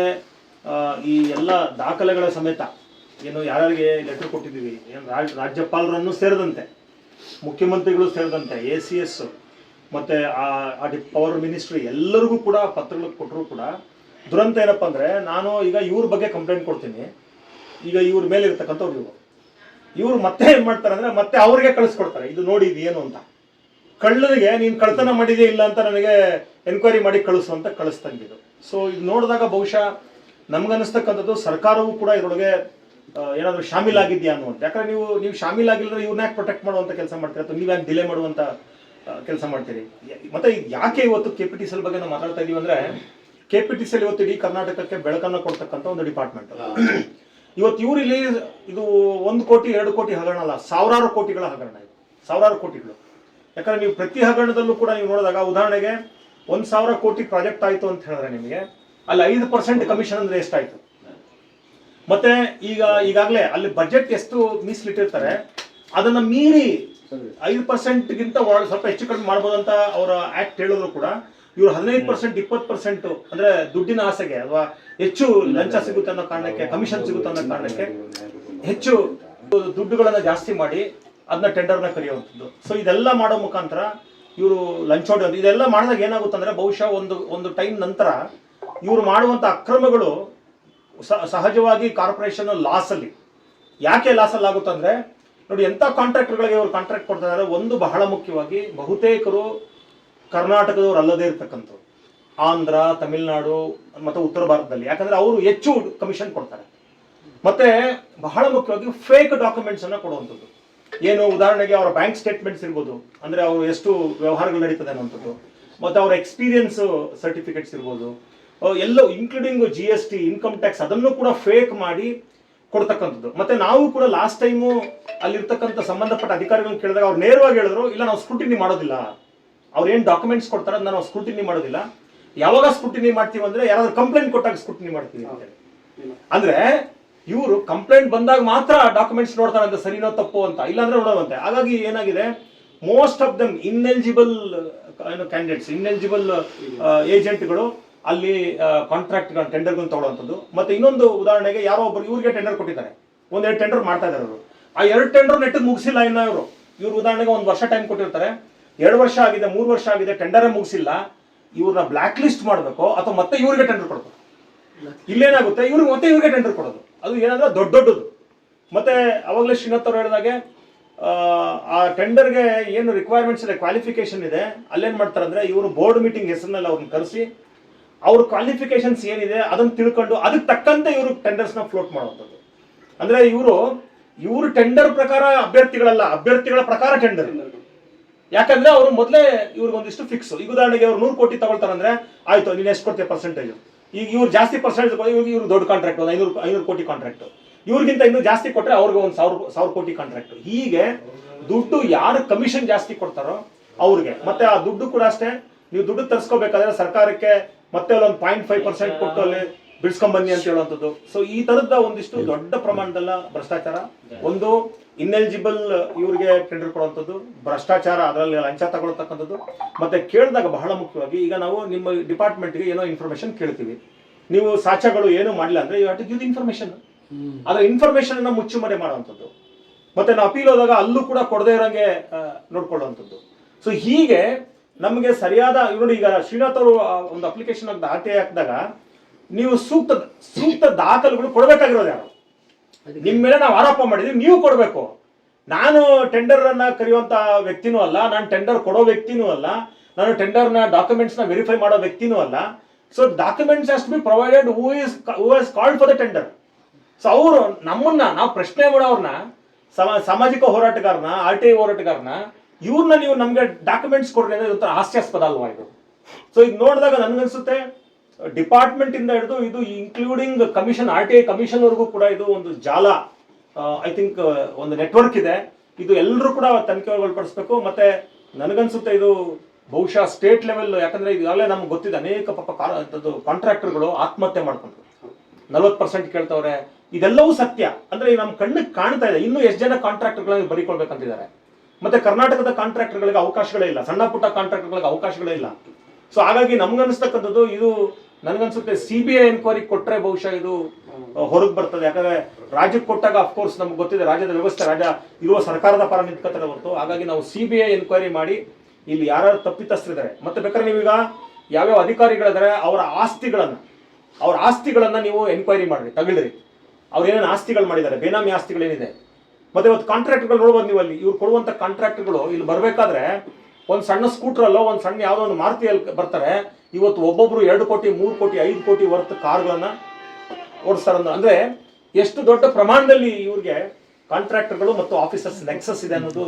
ಈ ಎಲ್ಲ ದಾಖಲೆಗಳ ಸಮೇತ ಏನು ಯಾರ್ಯಾರಿಗೆ ಲೆಟರ್ ಕೊಟ್ಟಿದ್ದೀವಿ, ಏನು ರಾಜ್ಯಪಾಲರನ್ನು ಸೇರಿದಂತೆ, ಮುಖ್ಯಮಂತ್ರಿಗಳು ಸೇರಿದಂತೆ, ACS ಮತ್ತು ಆ ಪವರ್ ಮಿನಿಸ್ಟ್ರಿ ಎಲ್ಲರಿಗೂ ಕೂಡ ಪತ್ರಗಳು ಕೊಟ್ಟರು ಕೂಡ ದುರಂತ ಏನಪ್ಪ ಅಂದರೆ, ನಾನು ಈಗ ಇವ್ರ ಬಗ್ಗೆ ಕಂಪ್ಲೇಂಟ್ ಕೊಡ್ತೀನಿ, ಈಗ ಇವ್ರ ಮೇಲೆ ಇರ್ತಕ್ಕಂಥವ್ರು ಇವರು ಮತ್ತೆ ಏನು ಮಾಡ್ತಾರೆ ಅಂದರೆ ಮತ್ತೆ ಅವ್ರಿಗೆ ಕಳಿಸ್ಕೊಡ್ತಾರೆ, ಇದು ನೋಡಿ ಇದು ಏನು ಅಂತ. ಕಳ್ಳನಿಗೆ ನೀನು ಕಳ್ತನ ಮಾಡಿದೆಯೇ ಇಲ್ಲ ಅಂತ ನನಗೆ ಎನ್ಕ್ವೈರಿ ಮಾಡಿ ಕಳಿಸು ಅಂತ ಕಳಿಸ್ತಂಗಿದ್ದು. ಸೊ ಇದು ನೋಡಿದಾಗ ಬಹುಶಃ ನಮ್ಗನ್ನಿಸ್ತಕ್ಕಂಥದ್ದು ಸರ್ಕಾರವೂ ಕೂಡ ಇದರೊಳಗೆ ಏನಾದರೂ ಶಾಮೀಲಾಗಿದೆಯಾ ಅನ್ನುವಂಥ. ಯಾಕಂದರೆ ನೀವು ಶಾಮೀಲಾಗಿಲ್ಲದ್ರೆ ಇವ್ರನ್ನ ಯಾಕೆ ಪ್ರೊಟೆಕ್ಟ್ ಮಾಡುವಂಥ ಕೆಲಸ ಮಾಡ್ತೀರಿ, ಅಥವಾ ನೀವು ಯಾಕೆ ಡಿಲೇ ಮಾಡುವಂಥ ಕೆಲಸ ಮಾಡ್ತೀರಿ. ಮತ್ತು ಯಾಕೆ ಇವತ್ತು KPTCL ಬಗ್ಗೆ ನಾವು ಮಾತಾಡ್ತಾ ಇದ್ದೀವಿ ಅಂದರೆ, KPTCL ಇವತ್ತು ಇಡೀ ಕರ್ನಾಟಕಕ್ಕೆ ಬೆಳಕನ್ನು ಕೊಡ್ತಕ್ಕಂಥ ಒಂದು ಡಿಪಾರ್ಟ್ಮೆಂಟ್. ಇವತ್ತು ಇವ್ರು ಇಲ್ಲಿ ಇದು 1 ಕೋಟಿ 2 ಕೋಟಿ ಹಗರಣ ಅಲ್ಲ, ಸಾವಿರಾರು ಕೋಟಿಗಳ ಹಗರಣ ಇದು, ಸಾವಿರಾರು ಕೋಟಿಗಳು. ಯಾಕಂದ್ರೆ ನೀವು ಪ್ರತಿ ಹಗರಣದಲ್ಲೂ ಕೂಡ ನೀವು ನೋಡಿದಾಗ, ಉದಾಹರಣೆಗೆ 1,000 ಕೋಟಿ ಪ್ರಾಜೆಕ್ಟ್ ಆಯಿತು ಅಂತ ಹೇಳಿದ್ರೆ ನಿಮಗೆ ಅಲ್ಲಿ 5% ಕಮಿಷನ್ ಅಂದರೆ ಎಷ್ಟಾಯಿತು. ಮತ್ತೆ ಈಗಾಗಲೇ ಅಲ್ಲಿ ಬಜೆಟ್ ಎಷ್ಟು ಮೀಸಲಿಟ್ಟಿರ್ತಾರೆ ಅದನ್ನು ಮೀರಿ 5%ಗಿಂತ ಸ್ವಲ್ಪ ಹೆಚ್ಚು ಕಡಿಮೆ ಮಾಡ್ಬೋದು ಅಂತ ಅವರ ಆಕ್ಟ್ ಹೇಳಿದ್ರು ಕೂಡ ಇವರು 15% 20% ಅಂದ್ರೆ ದುಡ್ಡಿನ ಆಸೆಗೆ ಅಥವಾ ಹೆಚ್ಚು ಲಂಚ ಸಿಗುತ್ತೆ ಅನ್ನೋ ಕಾರಣಕ್ಕೆ, ಕಮಿಷನ್ ಸಿಗುತ್ತೆ ಅನ್ನೋ ಕಾರಣಕ್ಕೆ ಹೆಚ್ಚು ದುಡ್ಡುಗಳನ್ನ ಜಾಸ್ತಿ ಮಾಡಿ ಅದನ್ನ ಟೆಂಡರ್ನ ಕರೆಯುವಂಥದ್ದು. ಸೊ ಇದೆಲ್ಲ ಮಾಡೋ ಮುಖಾಂತರ ಇವರು ಲಂಚೋಡಿ ಇದೆಲ್ಲ ಮಾಡಿದಾಗ ಏನಾಗುತ್ತೆ ಅಂದ್ರೆ, ಬಹುಶಃ ಒಂದು ಟೈಮ್ ನಂತರ ಇವರು ಮಾಡುವಂಥ ಅಕ್ರಮಗಳು ಸಹಜವಾಗಿ ಕಾರ್ಪೊರೇಷನ್ ಲಾಸಲ್ಲಿ. ಯಾಕೆ ಲಾಸಲ್ಲಿ ಆಗುತ್ತೆ ಅಂದ್ರೆ, ನೋಡಿ ಎಂಥ ಕಾಂಟ್ರಾಕ್ಟರ್ಗಳಿಗೆ ಇವರು ಕಾಂಟ್ರಾಕ್ಟ್ ಕೊಡ್ತಾ ಇದ್ದಾರೆ. ಒಂದು ಬಹಳ ಮುಖ್ಯವಾಗಿ ಬಹುತೇಕರು ಕರ್ನಾಟಕದವ್ರು ಅಲ್ಲದೇ ಇರ್ತಕ್ಕಂಥವ್ರು, ಆಂಧ್ರ, ತಮಿಳುನಾಡು ಮತ್ತು ಉತ್ತರ ಭಾರತದಲ್ಲಿ. ಯಾಕಂದ್ರೆ ಅವರು ಹೆಚ್ಚು ಕಮಿಷನ್ ಕೊಡ್ತಾರೆ. ಮತ್ತೆ ಬಹಳ ಮುಖ್ಯವಾಗಿ ಫೇಕ್ ಡಾಕ್ಯುಮೆಂಟ್ಸ್ ಅನ್ನ ಕೊಡುವಂಥದ್ದು. ಏನು ಉದಾಹರಣೆಗೆ ಅವರ ಬ್ಯಾಂಕ್ ಸ್ಟೇಟ್ಮೆಂಟ್ಸ್ ಇರ್ಬೋದು, ಅಂದ್ರೆ ಅವರು ಎಷ್ಟು ವ್ಯವಹಾರಗಳು ನಡೀತದೆ ಅನ್ನುವಂಥದ್ದು, ಮತ್ತು ಅವರ ಎಕ್ಸ್ಪೀರಿಯನ್ಸ್ ಸರ್ಟಿಫಿಕೇಟ್ಸ್ ಇರ್ಬೋದು, ಎಲ್ಲ ಇನ್ಕ್ಲೂಡಿಂಗ್ GST, ಇನ್ಕಮ್ ಟ್ಯಾಕ್ಸ್, ಅದನ್ನು ಕೂಡ ಫೇಕ್ ಮಾಡಿ ಕೊಡ್ತಕ್ಕಂಥದ್ದು. ಮತ್ತೆ ನಾವು ಕೂಡ ಲಾಸ್ಟ್ ಟೈಮು ಅಲ್ಲಿರ್ತಕ್ಕಂಥ ಸಂಬಂಧಪಟ್ಟ ಅಧಿಕಾರಿಗಳನ್ನ ಕೇಳಿದಾಗ ಅವ್ರು ನೇರವಾಗಿ ಹೇಳಿದ್ರು, ಇಲ್ಲ ನಾವು ಸ್ಕ್ರೂಟಿನಿ ಮಾಡೋದಿಲ್ಲ, ಅವ್ರು ಏನು ಡಾಕ್ಯುಮೆಂಟ್ಸ್ ಕೊಡ್ತಾರೆ ಅದನ್ನ ನಾವು ಸ್ಕ್ರೂಟಿನಿ ಮಾಡೋದಿಲ್ಲ. ಯಾವಾಗ ಸ್ಕ್ರೂಟಿನಿ ಮಾಡ್ತೀವಿ ಅಂದ್ರೆ ಯಾರಾದ್ರೂ ಕಂಪ್ಲೇಂಟ್ ಕೊಟ್ಟಾಗ ಸ್ಕ್ರೂಟಿನಿ ಮಾಡ್ತೀವಿ ಅಂತ. ಅಂದ್ರೆ ಇವರು ಕಂಪ್ಲೇಂಟ್ ಬಂದಾಗ ಮಾತ್ರ ಡಾಕ್ಯುಮೆಂಟ್ಸ್ ನೋಡ್ತಾರೆ ಅಂತ, ಸರಿನೋ ತಪ್ಪು ಅಂತ, ಇಲ್ಲಾಂದ್ರೆ ನೋಡೋವಂತೆ. ಹಾಗಾಗಿ ಏನಾಗಿದೆ, most of them ineligible candidates, ineligible ಏಜೆಂಟ್ಗಳು ಅಲ್ಲಿ ಕಾಂಟ್ರಾಕ್ಟ್ ಟೆಂಡರ್ಗಳನ್ನು ತಗೊಳ್ಳುವಂಥದ್ದು. ಮತ್ತೆ ಇನ್ನೊಂದು ಉದಾಹರಣೆಗೆ, ಯಾರೋ ಒಬ್ಬರು ಇವ್ರಿಗೆ ಟೆಂಡರ್ ಕೊಟ್ಟಿದ್ದಾರೆ, 1-2 ಟೆಂಡರ್ ಮಾಡ್ತಾ ಇದ್ದಾರೆ ಅವರು. ಆ 2 ಟೆಂಡರ್ ನೆಟ್ಟಿಗೆ ಮುಗಿಸಿಲ್ಲ ಇನ್ನ ಇವರು ಉದಾಹರಣೆಗೆ 1 ವರ್ಷ ಟೈಮ್ ಕೊಟ್ಟಿರ್ತಾರೆ, 2 ವರ್ಷ ಆಗಿದೆ, 3 ವರ್ಷ ಆಗಿದೆ, ಟೆಂಡರೇ ಮುಗಿಸಿಲ್ಲ. ಇವ್ರನ್ನ ಬ್ಲಾಕ್ ಲಿಸ್ಟ್ ಮಾಡಬೇಕು ಅಥವಾ ಮತ್ತೆ ಇವ್ರಿಗೆ ಟೆಂಡರ್ ಕೊಡಬೇಕು. ಇಲ್ಲೇನಾಗುತ್ತೆ, ಇವ್ರಿಗೆ ಟೆಂಡರ್ ಕೊಡೋದು, ಅದು ಏನಂದ್ರೆ ದೊಡ್ಡದು. ಮತ್ತೆ ಅವಾಗಲೇ ಶ್ರೀನಾಥ್ ಅವ್ರು ಹೇಳಿದಾಗೆ ಆ ಟೆಂಡರ್ಗೆ ಏನು ರಿಕ್ವೈರ್ಮೆಂಟ್ಸ್ ಇದೆ, ಕ್ವಾಲಿಫಿಕೇಶನ್ ಇದೆ, ಅಲ್ಲೇನ್ ಮಾಡ್ತಾರೆ ಅಂದ್ರೆ, ಇವರು ಬೋರ್ಡ್ ಮೀಟಿಂಗ್ ಹೆಸರಿನಲ್ಲಿ ಅವ್ರನ್ನ ಕರೆಸಿ ಅವ್ರ ಕ್ವಾಲಿಫಿಕೇಶನ್ಸ್ ಏನಿದೆ ಅದನ್ನ ತಿಳ್ಕೊಂಡು ಅದಕ್ಕೆ ತಕ್ಕಂತೆ ಇವರು ಟೆಂಡರ್ಸ್ನ ಫ್ಲೋಟ್ ಮಾಡುವಂಥದ್ದು. ಅಂದ್ರೆ ಇವರು ಟೆಂಡರ್ ಪ್ರಕಾರ ಅಭ್ಯರ್ಥಿಗಳಲ್ಲ, ಅಭ್ಯರ್ಥಿಗಳ ಪ್ರಕಾರ ಟೆಂಡರ್. ಯಾಕಂದ್ರೆ ಅವರು ಮೊದಲೇ ಇವ್ರಿಗೊಂದಿಷ್ಟು ಫಿಕ್ಸ್. ಈಗ ಉದಾಹರಣೆಗೆ ಅವ್ರು 100 ಕೋಟಿ ತಗೊಳ್ತಾರಂದ್ರೆ, ಆಯ್ತು ನೀನು ಎಷ್ಟು ಕೊಡ್ತೀಯ ಪರ್ಸೆಂಟೇಜ್, ಈಗ ಇವ್ರು ಜಾಸ್ತಿ ಪರ್ಸೆಂಟೇಜ್, ಇವ್ರು ದೊಡ್ಡ ಕಾಂಟ್ರಾಕ್ಟ್, 500 ಕೋಟಿ ಕಾಂಟ್ರಾಕ್ಟ್, ಇವ್ರಿಗಿಂತ ಇನ್ನೂ ಜಾಸ್ತಿ ಕೊಟ್ಟರೆ ಅವ್ರಿಗೆ 1,000 ಕೋಟಿ ಕಾಂಟ್ರಾಕ್ಟ್. ಹೀಗೆ ದುಡ್ಡು ಯಾರು ಕಮಿಷನ್ ಜಾಸ್ತಿ ಕೊಡ್ತಾರೋ ಅವ್ರಿಗೆ. ಮತ್ತೆ ಆ ದುಡ್ಡು ಕೂಡ ಅಷ್ಟೇ, ನೀವು ದುಡ್ಡು ತರಿಸ್ಕೋಬೇಕಾದ್ರೆ ಸರ್ಕಾರಕ್ಕೆ ಮತ್ತೆ ಅಲ್ಲೊಂದು 0.5% ಕೊಟ್ಟು ಅಲ್ಲಿ ಬಿಡಿಸ್ಕೊಂಬನ್ನಿ ಅಂತ ಹೇಳುವಂಥದ್ದು. ಸೊ ಈ ತರದ ಒಂದಿಷ್ಟು ದೊಡ್ಡ ಪ್ರಮಾಣದಲ್ಲ ಭ್ರಷ್ಟಾಚಾರ, ಒಂದು ಇನ್ಎಲಿಜಿಬಲ್ ಇವ್ರಿಗೆ ಟೆಂಡರ್ ಕೊಡುವಂಥದ್ದು, ಭ್ರಷ್ಟಾಚಾರ, ಅದರಲ್ಲಿ ಲಂಚ ತಗೊಳ್ತಕ್ಕಂಥದ್ದು. ಮತ್ತೆ ಕೇಳಿದಾಗ ಬಹಳ ಮುಖ್ಯವಾಗಿ, ಈಗ ನಾವು ನಿಮ್ಮ ಡಿಪಾರ್ಟ್ಮೆಂಟ್ಗೆ ಏನೋ ಇನ್ಫಾರ್ಮೇಶನ್ ಕೇಳ್ತೀವಿ, ನೀವು ಸಾಕ್ಷ್ಯಗಳು ಏನು ಮಾಡಿಲ್ಲ ಅಂದ್ರೆ you have to give the information. ಅದರ ಇನ್ಫಾರ್ಮೇಶನ್ ಅನ್ನ ಮುಚ್ಚುಮರೆ ಮಾಡುವಂಥದ್ದು, ಮತ್ತೆ ನಾವು ಅಪೀಲ್ ಹೋದಾಗ ಅಲ್ಲೂ ಕೂಡ ಕೊಡದೇ ಇರೋಂಗೆ ನೋಡ್ಕೊಳ್ಳುವಂಥದ್ದು. ಸೊ ಹೀಗೆ ನಮಗೆ ಸರಿಯಾದ ನೋಡಿ, ಈಗ ಶ್ರೀನಾಥ್ ಅವರು ಒಂದು ಅಪ್ಲಿಕೇಶನ್ RTI ಹಾಕಿದಾಗ ನೀವು ಸೂಕ್ತ ದಾಖಲೆಗಳು ಕೊಡಬೇಕಾಗಿರೋದು ಯಾರು? ನಿಮ್ಮ ಮೇಲೆ ನಾವು ಆರೋಪ ಮಾಡಿದ್ವಿ, ನೀವು ಕೊಡಬೇಕು. ನಾನು ಟೆಂಡರ್ ಅನ್ನ ಕರೆಯುವಂತ ವ್ಯಕ್ತಿನೂ ಅಲ್ಲ, ನಾನು ಟೆಂಡರ್ ಕೊಡೋ ವ್ಯಕ್ತಿನೂ ಅಲ್ಲ, ನಾನು ಟೆಂಡರ್ನ ಡಾಕ್ಯುಮೆಂಟ್ಸ್ ನ ವೆರಿಫೈ ಮಾಡೋ ವ್ಯಕ್ತಿನೂ ಅಲ್ಲ. So documents has to be provided who is called for the tender. So ಅವರು ನಾವು ಪ್ರಶ್ನೆ ಮಾಡೋರ್ನ, ಸಾಮಾಜಿಕ ಹೋರಾಟಗಾರನ, RTI ಹೋರಾಟಗಾರನ, ಇವ್ರನ್ನ ನೀವು ನಮ್ಗೆ ಡಾಕ್ಯುಮೆಂಟ್ಸ್ ಕೊಡ್ರಿ ಅಂದ್ರೆ ಇದೊಂಥರ ಹಾಸ್ಯಾಸ್ಪದ ಅಲ್ವಾ ಇದು? ಸೊ ಇದು ನೋಡಿದಾಗ ನನ್ಗನ್ಸುತ್ತೆ ಡಿಪಾರ್ಟ್ಮೆಂಟ್ ಇಂದ ಹಿಡಿದು ಇದು ಇನ್ಕ್ಲೂಡಿಂಗ್ ಕಮಿಷನ್, RTI ಕಮಿಷನ್ ವರೆಗೂ ಕೂಡ ಇದು ಒಂದು ಜಾಲ, ಐ ಥಿಂಕ್ ಒಂದು ನೆಟ್ವರ್ಕ್ ಇದೆ. ಇದು ಎಲ್ಲರೂ ಕೂಡ ತನಿಖೆ ಒಳಪಡಿಸ್ಬೇಕು. ಮತ್ತೆ ನನಗನ್ಸುತ್ತೆ ಇದು ಬಹುಶಃ ಸ್ಟೇಟ್ ಲೆವೆಲ್, ಯಾಕಂದ್ರೆ ಈಗಾಗಲೇ ನಮ್ಗೆ ಗೊತ್ತಿದೆ ಅನೇಕ ಕಾಂಟ್ರಾಕ್ಟರ್ಗಳು ಆತ್ಮಹತ್ಯೆ ಮಾಡ್ಕೊಂಡ್ರು, 40% ಕೇಳ್ತವ್ರೆ. ಇದೆಲ್ಲವೂ ಸತ್ಯ ಅಂದ್ರೆ ನಮ್ಮ ಕಣ್ಣಿಗೆ ಕಾಣ್ತಾ ಇದೆ. ಇನ್ನೂ ಎಷ್ಟು ಜನ ಕಾಂಟ್ರಾಕ್ಟರ್ಗಳಿಗೆ ಬರೀಕೊಳ್ಬೇಕಂತಿದ್ದಾರೆ. ಮತ್ತೆ ಕರ್ನಾಟಕದ ಕಾಂಟ್ರಾಕ್ಟರ್ಗಳಿಗೆ ಅವಕಾಶಗಳೇ ಇಲ್ಲ, ಸಣ್ಣ ಪುಟ್ಟ ಕಾಂಟ್ರಾಕ್ಟರ್ಗಳಿಗೆ ಅವಕಾಶಗಳೇ ಇಲ್ಲ. ಸೊ ಹಾಗಾಗಿ ನಮ್ಗನ್ಸ್ತಕ್ಕಂಥದ್ದು ಇದು, ನನಗನ್ಸುತ್ತೆ CBI ಎನ್ಕ್ವೈರಿ ಕೊಟ್ರೆ ಬಹುಶಃ ಇದು ಹೊರಗೆ ಬರ್ತದೆ. ಯಾಕಂದ್ರೆ ರಾಜ್ಯಕ್ಕೆ ಕೊಟ್ಟಾಗ ಅಫ್ಕೋರ್ಸ್ ನಮ್ಗೆ ಗೊತ್ತಿದೆ ರಾಜ್ಯದ ವ್ಯವಸ್ಥೆ, ರಾಜ್ಯ ಇರುವ ಸರ್ಕಾರದ ಪರ ನಿಂತ್ಕೊತಾರೆ ಹೊರತು. ಹಾಗಾಗಿ ನಾವು CBI ಎನ್ಕ್ವೈರಿ ಮಾಡಿ ಇಲ್ಲಿ ಯಾರು ತಪ್ಪಿತಸ್ಥರಿದ್ದಾರೆ, ಮತ್ತೆ ಬೇಕಾದ್ರೆ ನೀವೀಗ ಯಾವ್ಯಾವ ಅಧಿಕಾರಿಗಳಿದ್ದಾರೆ ಅವರ ಆಸ್ತಿಗಳನ್ನ ನೀವು ಎನ್ಕ್ವೈರಿ ಮಾಡ್ರಿ, ತಗೊಳ್ರಿ. ಅವ್ರು ಏನೇನು ಆಸ್ತಿಗಳು ಮಾಡಿದ್ದಾರೆ, ಬೇನಾಮಿ ಆಸ್ತಿಗಳೇನಿದೆ. ಮತ್ತೆ ಇವತ್ತು ಕಾಂಟ್ರಾಕ್ಟ್ಗಳು ನೋಡ್ಬೋದು ನೀವು, ಅಲ್ಲಿ ಇವ್ರು ಕೊಡುವಂತ ಕಾಂಟ್ರಾಕ್ಟ್ಗಳು ಇಲ್ಲಿ ಬರ್ಬೇಕಾದ್ರೆ ಒಂದು ಸಣ್ಣ ಸ್ಕೂಟರ್ ಅಲ್ಲೋ, ಒಂದು ಸಣ್ಣ ಯಾವುದೋ ಒಂದು ಮಾರುತಿಯಲ್ಲಿ ಬರ್ತಾರೆ. ಇವತ್ತು ಒಬ್ಬೊಬ್ರು 2 ಕೋಟಿ 3 ಕೋಟಿ 5 ಕೋಟಿ ವರ್ತ್ ಕಾರ್ಗಳನ್ನ ಓಡಿಸ್ತಾರೆ. ಅಂದ್ರೆ ಎಷ್ಟು ದೊಡ್ಡ ಪ್ರಮಾಣದಲ್ಲಿ ಇವ್ರಿಗೆ ಕಾಂಟ್ರಾಕ್ಟರ್ಗಳು ಮತ್ತು ಆಫೀಸರ್ಸ್ ನೆಕ್ಸಸ್ ಇದೆ ಅನ್ನೋದು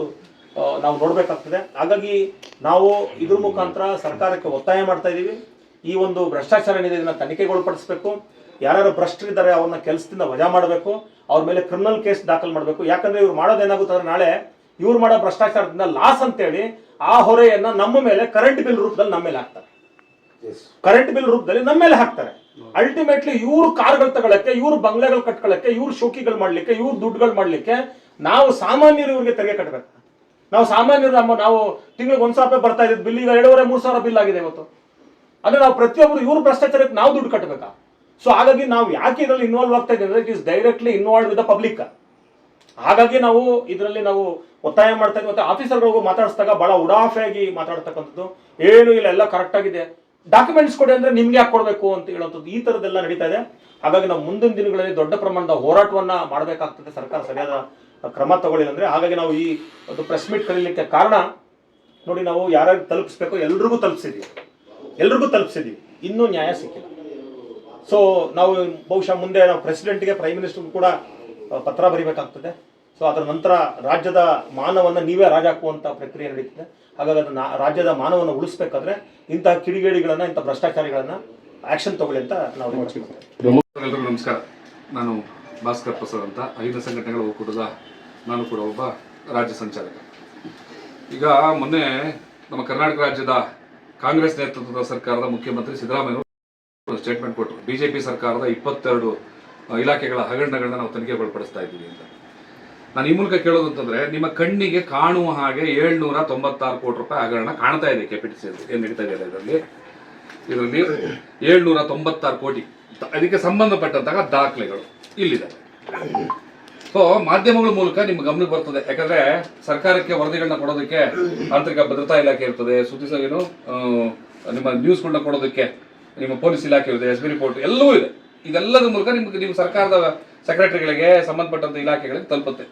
ನಾವು ನೋಡ್ಬೇಕಾಗ್ತದೆ. ಹಾಗಾಗಿ ನಾವು ಇದ್ರ ಮುಖಾಂತರ ಸರ್ಕಾರಕ್ಕೆ ಒತ್ತಾಯ ಮಾಡ್ತಾ ಇದೀವಿ, ಈ ಒಂದು ಭ್ರಷ್ಟಾಚಾರ ಏನಿದೆ ಇದನ್ನ ತನಿಖೆಗೊಳಪಡಿಸಬೇಕು. ಯಾರ್ಯಾರು ಭ್ರಷ್ಟರಿದ್ದಾರೆ ಅವ್ರನ್ನ ಕೆಲಸದಿಂದ ವಜಾ ಮಾಡಬೇಕು, ಅವ್ರ ಮೇಲೆ ಕ್ರಿಮಿನಲ್ ಕೇಸ್ ದಾಖಲು ಮಾಡಬೇಕು. ಯಾಕಂದ್ರೆ ಇವ್ರು ಮಾಡೋದೇನಾಗುತ್ತೆ ಅಂದ್ರೆ ನಾಳೆ ಇವ್ರು ಮಾಡೋ ಭ್ರಷ್ಟಾಚಾರದಿಂದ ಲಾಸ್ ಅಂತೇಳಿ ಆ ಹೊರೆಯನ್ನ ನಮ್ಮ ಮೇಲೆ ಕರೆಂಟ್ ಬಿಲ್ ರೂಪದಲ್ಲಿ ನಮ್ಮ ಮೇಲೆ ಹಾಕ್ತಾರೆ, ಅಲ್ಟಿಮೇಟ್ಲಿ ಇವ್ರು ಕಾರ್ಗಳು ತಗೊಳಕ್ಕೆ, ಇವ್ರು ಬಂಗ್ಲೆಗಳು ಕಟ್ಕೊಳ್ಳಕ್ಕೆ, ಇವ್ರು ಶೋಕಿಗಳು ಮಾಡ್ಲಿಕ್ಕೆ, ಇವ್ರು ದುಡ್ಡುಗಳು ಮಾಡ್ಲಿಕ್ಕೆ ನಾವು ಸಾಮಾನ್ಯರು ಇವ್ರಿಗೆ ತೆರಿಗೆ ಕಟ್ಟಬೇಕು. ನಾವು ಸಾಮಾನ್ಯರು ನಾವು ತಿಂಗಳಿಗೆ 1,000 ರೂಪಾಯಿ ಬರ್ತಾ ಇದ್ದು ಬಿಲ್ ಈಗ 2,500-3,000 ಬಿಲ್ ಆಗಿದೆ ಇವತ್ತು. ಅಂದ್ರೆ ನಾವು ಪ್ರತಿಯೊಬ್ಬರು ಇವ್ರ ಭ್ರಷ್ಟಾಚಾರಕ್ಕೆ ನಾವು ದುಡ್ಡು ಕಟ್ಟಬೇಕಾ? ಸೊ ಹಾಗಾಗಿ ನಾವು ಯಾಕೆ ಇದರಲ್ಲಿ ಇನ್ವಾಲ್ವ್ ಆಗ್ತಾ ಇದ್ದೀವಿ ಅಂದ್ರೆ it is directly involve with the public. ಹಾಗಾಗಿ ನಾವು ಇದರಲ್ಲಿ ನಾವು ಒತ್ತಾಯ ಮಾಡ್ತಾ ಇದ್ದೀವಿ. ಮತ್ತೆ ಆಫೀಸರ್ಗಳಿಗೂ ಮಾತಾಡಿಸಿದಾಗ ಬಹಳ ಉಡಾಫೆಯಾಗಿ ಮಾತಾಡ್ತಕ್ಕಂಥದ್ದು, ಏನು ಇಲ್ಲ ಎಲ್ಲ ಕರೆಕ್ಟ್ ಆಗಿದೆ, ಡಾಕ್ಯುಮೆಂಟ್ಸ್ ಕೊಡಿ ಅಂದ್ರೆ ನಿಮ್ಗೆ ಯಾಕೆ ಕೊಡಬೇಕು ಅಂತ ಹೇಳುವಂಥದ್ದು, ಈ ತರದೆಲ್ಲ ನಡೀತಾ ಇದೆ. ಹಾಗಾಗಿ ನಾವು ಮುಂದಿನ ದಿನಗಳಲ್ಲಿ ದೊಡ್ಡ ಪ್ರಮಾಣದ ಹೋರಾಟವನ್ನ ಮಾಡಬೇಕಾಗ್ತದೆ, ಸರ್ಕಾರ ಸರಿಯಾದ ಕ್ರಮ ತಗೊಳ್ಳಿಲ್ಲ ಅಂದ್ರೆ. ಹಾಗಾಗಿ ನಾವು ಈ ಒಂದು ಪ್ರೆಸ್ ಮೀಟ್ ಕರೀಲಿಕ್ಕೆ ಕಾರಣ ನೋಡಿ, ನಾವು ಯಾರ್ಯಾರು ತಲುಪಿಸ್ಬೇಕು ಎಲ್ರಿಗೂ ತಲುಪಿಸಿದೀವಿ, ಇನ್ನೂ ನ್ಯಾಯ ಸಿಕ್ಕಿಲ್ಲ. ಸೊ ನಾವು ಬಹುಶಃ ಮುಂದೆ ನಾವು ಪ್ರೆಸಿಡೆಂಟ್ಗೆ, ಪ್ರೈಮ್ ಮಿನಿಸ್ಟರ್ಗೂ ಕೂಡ ಪತ್ರ ಬರೀಬೇಕಾಗ್ತದೆ. ಸೊ ಅದರ ನಂತರ ರಾಜ್ಯದ ಮಾನವನ್ನ ನೀವೇ ರಾಜ ಹಾಕುವಂತ ಪ್ರಕ್ರಿಯೆ ನಡೀತಿದೆ. ಹಾಗಾಗಿ ಅದನ್ನ ರಾಜ್ಯದ ಮಾನವನ್ನ ಉಳಿಸ್ಬೇಕಾದ್ರೆ ಇಂತಹ ಕಿಡಿಗೇಡಿಗಳನ್ನ, ಇಂಥ ಭ್ರಷ್ಟಾಚಾರಿಗಳನ್ನ ಆಕ್ಷನ್ ತಗೊಳ್ಳಿ ಅಂತ ನಾವು ಎಲ್ರಿಗೂ ನಮಸ್ಕಾರ. ನಾನು ಭಾಸ್ಕರ್ ಪ್ರಸಾದ್ ಅಂತ, ಅಹಿಂದ ಸಂಘಟನೆಗಳ ಒಕ್ಕೂಟದ ನಾನು ಕೂಡ ಒಬ್ಬ ರಾಜ್ಯ ಸಂಚಾಲಕ. ಈಗ ಮೊನ್ನೆ ನಮ್ಮ ಕರ್ನಾಟಕ ರಾಜ್ಯದ ಕಾಂಗ್ರೆಸ್ ನೇತೃತ್ವದ ಸರ್ಕಾರದ ಮುಖ್ಯಮಂತ್ರಿ ಸಿದ್ದರಾಮಯ್ಯ ಸ್ಟೇಟ್ಮೆಂಟ್ ಕೊಟ್ಟರು, ಬಿಜೆಪಿ ಸರ್ಕಾರದ 22 ಇಲಾಖೆಗಳ ಹಗರಣಗಳನ್ನ ನಾವು ತನಿಖೆಗೊಳಪಡಿಸ್ತಾ ಇದ್ದೀವಿ ಅಂತ. ನಾನು ಈ ಮೂಲಕ ಕೇಳೋದು ಅಂತಂದ್ರೆ, ನಿಮ್ಮ ಕಣ್ಣಿಗೆ ಕಾಣುವ ಹಾಗೆ 796 ಕೋಟಿ ರೂಪಾಯಿ ಹಗರಣ ಕಾಣ್ತಾ ಇದೆ KPTCL ಏನ್ ನಡೀತಾ ಇದೆ ಇದರಲ್ಲಿ 796 ಕೋಟಿ, ಅದಕ್ಕೆ ಸಂಬಂಧಪಟ್ಟಂತಹ ದಾಖಲೆಗಳು ಇಲ್ಲಿದೆ. ಸೊ ಮಾಧ್ಯಮಗಳ ಮೂಲಕ ನಿಮ್ಮ ಗಮನಕ್ಕೆ ಬರ್ತದೆ. ಯಾಕಂದ್ರೆ ಸರ್ಕಾರಕ್ಕೆ ವರದಿಗಳನ್ನ ಕೊಡೋದಕ್ಕೆ ಆಂತರಿಕ ಭದ್ರತಾ ಇಲಾಖೆ ಇರ್ತದೆ, ಸುದ್ದಿ ಸೇವೆನು ನಿಮ್ಮ ನ್ಯೂಸ್ಗಳನ್ನ ಕೊಡೋದಕ್ಕೆ ನಿಮ್ಮ ಪೊಲೀಸ್ ಇಲಾಖೆ ಇದೆ, SB ರಿಪೋರ್ಟ್ ಎಲ್ಲವೂ ಇದೆ. ಇದೆಲ್ಲದ ಮೂಲಕ ನಿಮ್ಮ ಸರ್ಕಾರದ ಸೆಕ್ರೆಟರಿಗಳಿಗೆ, ಸಂಬಂಧಪಟ್ಟಂತ ಇಲಾಖೆಗಳಿಗೆ ತಲುಪುತ್ತೆ.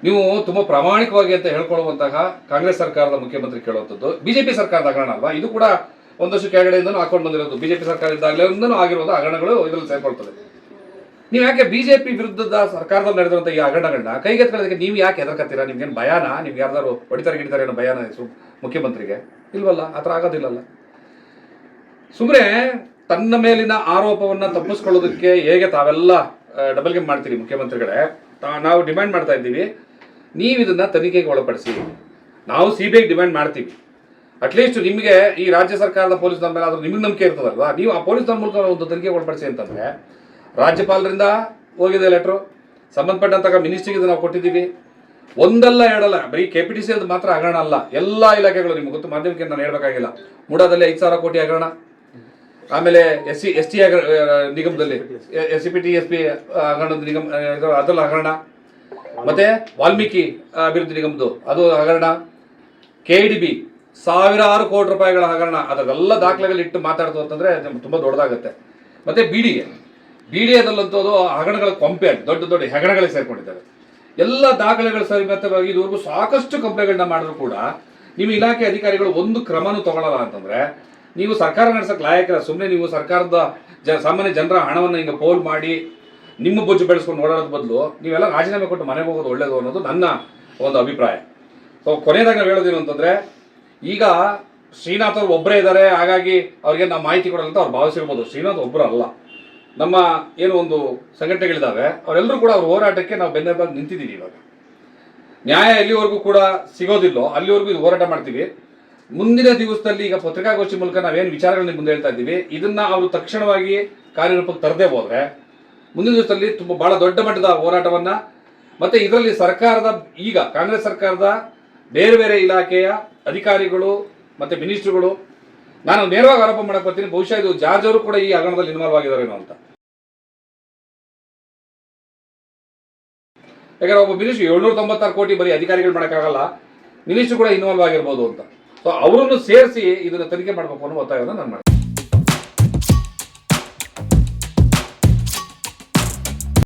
ನೀವು ತುಂಬಾ ಪ್ರಾಮಾಣಿಕವಾಗಿ ಅಂತ ಹೇಳ್ಕೊಳ್ಳುವಂತಹ ಕಾಂಗ್ರೆಸ್ ಸರ್ಕಾರದ ಮುಖ್ಯಮಂತ್ರಿ ಕೇಳುವಂಥದ್ದು ಬಿಜೆಪಿ ಸರ್ಕಾರದ ಹಗರಣ ಅಲ್ವಾ? ಇದು ಕೂಡ ಒಂದಷ್ಟು ಕೆಳಗಡೆಯಿಂದನೂ ಹಾಕೊಂಡು ಬಂದಿರೋದು, ಬಿಜೆಪಿ ಸರ್ಕಾರ ಇದ್ದಾಗಲಿಂದನೂ ಆಗಿರೋದು ಹಗರಣಗಳು ಇದರಲ್ಲಿ ಸೇರ್ಕೊಳ್ತದೆ. ನೀವು ಯಾಕೆ ಬಿಜೆಪಿ ವಿರುದ್ಧದ ಸರ್ಕಾರದಲ್ಲಿ ನಡೆದಿರುವಂಥ ಈ ಹಗರಣಗಳನ್ನ ಕೈಗೆತ್ಕೊಳ್ಳೋದಕ್ಕೆ ನೀವು ಯಾಕೆ ಹೆದರ್ಕತ್ತೀರಾ? ನಿಮ್ಗೇನು ಭಯಾನ? ನಿಮ್ಗೆ ಯಾರ್ದಾರು ಹೊಡಿತಾರೆ ಏನೋ ಭಯಾನ ಮುಖ್ಯಮಂತ್ರಿಗೆ? ಇಲ್ವಲ್ಲ, ಆ ಥರ ಆಗೋದಿಲ್ಲಲ್ಲ. ಸುಮ್ಮನೆ ತನ್ನ ಮೇಲಿನ ಆರೋಪವನ್ನ ತಪ್ಪಿಸ್ಕೊಳ್ಳೋದಕ್ಕೆ ಹೇಗೆ ತಾವೆಲ್ಲ ಡಬಲ್ ಗೇಮ್ ಮಾಡ್ತೀರಿ ಮುಖ್ಯಮಂತ್ರಿಗಳೇ? ನಾವು ಡಿಮ್ಯಾಂಡ್ ಮಾಡ್ತಾ ಇದ್ದೀವಿ, ನೀವು ಇದನ್ನ ತನಿಖೆಗೆ ಒಳಪಡಿಸಿ. ನಾವು CBI ಡಿಮ್ಯಾಂಡ್ ಮಾಡ್ತೀವಿ, ಅಟ್ಲೀಸ್ಟ್ ನಿಮಗೆ ಈ ರಾಜ್ಯ ಸರ್ಕಾರದ ಪೊಲೀಸ್ನವ್ರ ಮೇಲೆ ಆದ್ರೂ ನಿಮಗೆ ನಂಬಿಕೆ ಇರ್ತದಲ್ವಾ, ನೀವು ಆ ಪೊಲೀಸ್ನವ್ರ ಮೂಲಕ ಒಂದು ತನಿಖೆ ಒಳಪಡಿಸಿ ಅಂತಂದ್ರೆ ರಾಜ್ಯಪಾಲರಿಂದ ಹೋಗಿದೆ ಲೆಟ್ರು, ಸಂಬಂಧಪಟ್ಟಂತ ಮಿನಿಸ್ಟ್ರಿಗೆ ನಾವು ಕೊಟ್ಟಿದ್ದೀವಿ. ಒಂದಲ್ಲ ಎರಡಲ್ಲ, ಬರೀ KPTCL ಮಾತ್ರ ಹಗರಣ ಅಲ್ಲ, ಎಲ್ಲ ಇಲಾಖೆಗಳು ನಿಮ್ಗೆ ಗೊತ್ತು, ಮಾಧ್ಯಮಕ್ಕೆ ನಾನು ಹೇಳ್ಬೇಕಾಗಿಲ್ಲ. ಮೂಡಾದಲ್ಲಿ 5,000 ಕೋಟಿ ಹಗರಣ, ಆಮೇಲೆ ST ನಿಗಮದಲ್ಲಿ SCPTSP ಹಗರಣದ ನಿಗಮ ಅದೆಲ್ಲ ಹಗರಣ, ಮತ್ತೆ ವಾಲ್ಮೀಕಿ ಅಭಿವೃದ್ಧಿ ನಿಗಮದ್ದು ಅದು ಹಗರಣ, KDB ಸಾವಿರಾರು ಕೋಟಿ ರೂಪಾಯಿಗಳ ಹಗರಣ, ಅದರೆಲ್ಲ ದಾಖಲೆಗಳು ಇಟ್ಟು ಮಾತಾಡ್ತು ಅಂತಂದ್ರೆ ತುಂಬಾ ದೊಡ್ಡದಾಗುತ್ತೆ. ಮತ್ತೆ BDAದಲ್ಲಂತೂ ಅದು ಹಗರಣಗಳ ಕೊಂಪೆ ಆಗಿ ದೊಡ್ಡ ದೊಡ್ಡ ಹಗರಣಗಳಿಗೆ ಸೇರ್ಕೊಂಡಿದ್ದಾರೆ. ಎಲ್ಲ ದಾಖಲೆಗಳು ಸರಿಮತವಾಗಿ ಇದುವರೆಗೂ ಸಾಕಷ್ಟು ಕಂಪ್ಲೇಂಟ್ಗಳನ್ನ ಮಾಡಿದ್ರು ಕೂಡ ನೀವು ಇಲಾಖೆ ಅಧಿಕಾರಿಗಳು ಒಂದು ಕ್ರಮನೂ ತಗೊಳ್ಳಲ್ಲ ಅಂತಂದ್ರೆ ನೀವು ಸರ್ಕಾರ ನಡೆಸಕ್ಕೆ ಲಾಯಕಿಲ್ಲ. ಸುಮ್ಮನೆ ನೀವು ಸರ್ಕಾರದ ಸಾಮಾನ್ಯ ಜನರ ಹಣವನ್ನು ಹಿಂಗೆ ಪೋಲ್ ಮಾಡಿ ನಿಮ್ಮ ಬೊಜ್ಜು ಬೆಳೆಸ್ಕೊಂಡು ಓಡಾಡೋದ್ ಬದಲು ನೀವೆಲ್ಲ ರಾಜೀನಾಮೆ ಕೊಟ್ಟು ಮನೆಗೆ ಹೋಗೋದು ಒಳ್ಳೇದು ಅನ್ನೋದು ನನ್ನ ಒಂದು ಅಭಿಪ್ರಾಯ. ಸೊ ಕೊನೆಯದಾಗಿ ನಾವು ಹೇಳೋದೇನು ಅಂತಂದ್ರೆ, ಈಗ ಶ್ರೀನಾಥ್ ಅವ್ರು ಒಬ್ಬರೇ ಇದ್ದಾರೆ, ಹಾಗಾಗಿ ಅವ್ರಿಗೆ ನಾವು ಮಾಹಿತಿ ಕೊಡಲ್ಲ ಅಂತ ಅವ್ರು ಭಾವಿಸಿರ್ಬೋದು. ಶ್ರೀನಾಥ್ ಒಬ್ಬರು ಅಲ್ಲ, ನಮ್ಮ ಏನು ಒಂದು ಸಂಘಟನೆಗಳಿದ್ದಾವೆ ಅವರೆಲ್ಲರೂ ಕೂಡ ಅವ್ರ ಹೋರಾಟಕ್ಕೆ ನಾವು ಬೆನ್ನೆಲುಬಾಗಿ ನಿಂತಿದ್ದೀವಿ. ಇವಾಗ ನ್ಯಾಯ ಎಲ್ಲಿವರೆಗೂ ಕೂಡ ಸಿಗೋದಿಲ್ಲೋ ಅಲ್ಲಿವರೆಗೂ ಇದು ಹೋರಾಟ ಮಾಡ್ತೀವಿ. ಮುಂದಿನ ದಿವಸದಲ್ಲಿ ಈಗ ಪತ್ರಿಕಾಗೋಷ್ಠಿ ಮೂಲಕ ನಾವೇನು ವಿಚಾರಗಳನ್ನ ಮುಂದೆ ಹೇಳ್ತಾ ಇದ್ದೀವಿ, ಇದನ್ನ ಅವರು ತಕ್ಷಣವಾಗಿ ಕಾರ್ಯರೂಪಕ್ಕೆ ತರದೇ ಹೋದ್ರೆ ಮುಂದಿನ ದಿವಸದಲ್ಲಿ ತುಂಬ ಬಹಳ ದೊಡ್ಡ ಮಟ್ಟದ ಹೋರಾಟವನ್ನ, ಮತ್ತೆ ಇದರಲ್ಲಿ ಸರ್ಕಾರದ ಈಗ ಕಾಂಗ್ರೆಸ್ ಸರ್ಕಾರದ ಬೇರೆ ಬೇರೆ ಇಲಾಖೆಯ ಅಧಿಕಾರಿಗಳು ಮತ್ತೆ ಮಿನಿಸ್ಟ್ರುಗಳು, ನಾನು ನೇರವಾಗಿ ಆರೋಪ ಮಾಡಕ್ ಬರ್ತೀನಿ, ಬಹುಶಃ ಇದು ಜಾರ್ಜ್ ಅವರು ಕೂಡ ಈ ಹಗರಣದಲ್ಲಿ ಇನ್ವಾಲ್ವ್ ಆಗಿದ್ದಾರೇನೋ ಅಂತ. ಯಾಕಂದ್ರೆ ಒಬ್ಬ ಮಿನಿಸ್ಟ್ರು 796 ಕೋಟಿ ಬರೀ ಅಧಿಕಾರಿಗಳು ಮಾಡೋಕ್ಕಾಗಲ್ಲ, ಮಿನಿಸ್ಟ್ರು ಕೂಡ ಇನ್ವಾಲ್ವ್ ಆಗಿರ್ಬೋದು ಅಂತ. ಸೊ ಅವರನ್ನು ಸೇರಿಸಿ ಇದನ್ನ ತನಿಖೆ ಮಾಡಬೇಕು ಅನ್ನೋ ಒತ್ತಾಯವನ್ನು ನಾನು ಮಾಡ್ತೀನಿ.